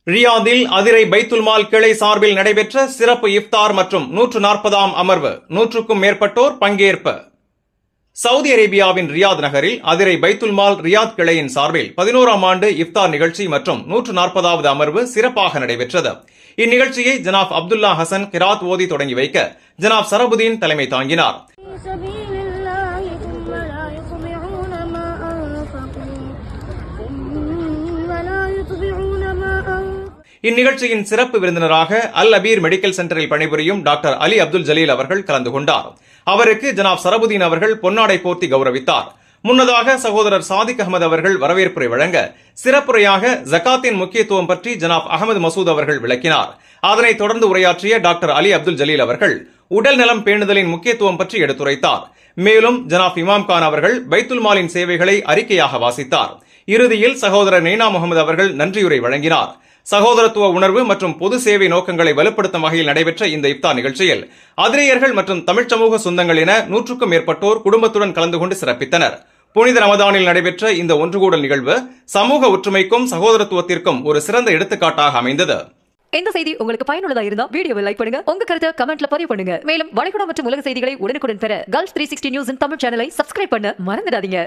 ரியாதில் அதிரை பைத்துல்மால் கிளை சார்பில் நடைபெற்ற சிறப்பு இஃப்தார் மற்றும் 140ஆம் அமர்வு 100க்கும் மேற்பட்டோர் பங்கேற்பு. சவுதி அரேபியாவின் ரியாத் நகரில் அதிரை பைத்துல்மால் ரியாத் கிளையின் சார்பில் 11ஆம் ஆண்டு இஃப்தார் நிகழ்ச்சி மற்றும் 140வது அமர்வு சிறப்பாக நடைபெற்றது. இந்நிகழ்ச்சியை ஜனாப் அப்துல்லா ஹசன் கிராத் ஓதி தொடங்கி வைக்க ஜனாப் சரபுதீன் தலைமை தாங்கினார். இந்நிகழ்ச்சியின் சிறப்பு விருந்தினராக அல் அபீர் மெடிக்கல் சென்டரில் பணிபுரியும் டாக்டர் அலி அப்துல் ஜலீல் அவர்கள் கலந்து கொண்டார். அவருக்கு ஜனாப் சரபுதீன் அவர்கள் பொன்னாடை போர்த்தி கௌரவித்தார். முன்னதாக சகோதரர் சாதிக் அகமது அவர்கள் வரவேற்புரை வழங்க சிறப்புரையாக ஜகாத்தின் முக்கியத்துவம் பற்றி ஜனாப் அகமது மசூத் அவர்கள் விளக்கினார். அதனைத் தொடர்ந்து உரையாற்றிய டாக்டர் அலி அப்துல் ஜலீல் அவர்கள் உடல் நலம் பேணுதலின் முக்கியத்துவம் பற்றி எடுத்துரைத்தார். மேலும் ஜனாப் இமாம் கான் அவர்கள் பைத்துல்மாலின் சேவைகளை அறிக்கையாக வாசித்தார். இறுதியில் சகோதரர் நெய்னா முகமது அவர்கள் நன்றியுரை வழங்கினார். சகோதரத்துவ உணர்வு மற்றும் பொது சேவை நோக்கங்களை வலுப்படுத்தும் வகையில் நடைபெற்ற இந்த இஃப்தார் நிகழ்ச்சியில் அதிரியர்கள் மற்றும் தமிழ்ச் சமூக சொந்தங்கள் என 100க்கும் மேற்பட்டோர் குடும்பத்துடன் கலந்து கொண்டு சிறப்பித்தனர். புனித ரமதானில் நடைபெற்ற இந்த ஒன்றுகூடல் நிகழ்வு சமூக ஒற்றுமைக்கும் சகோதரத்துவத்திற்கும் ஒரு சிறந்த எடுத்துக்காட்டாக அமைந்தது. இந்த செய்தி உங்களுக்கு பயனுள்ளதா இருந்தா வீடியோவை லைக் பண்ணுங்க, உங்க கருத்தை கமெண்ட்ல பதிவு பண்ணுங்க. மேலும் வளைகுடா மற்றும் உலக செய்திகளை உடனுக்குடன் பெற Gulf 360 நியூஸ் தமிழ் சேனலை சப்ஸ்கிரைப் பண்ண மறந்துடாதீங்க.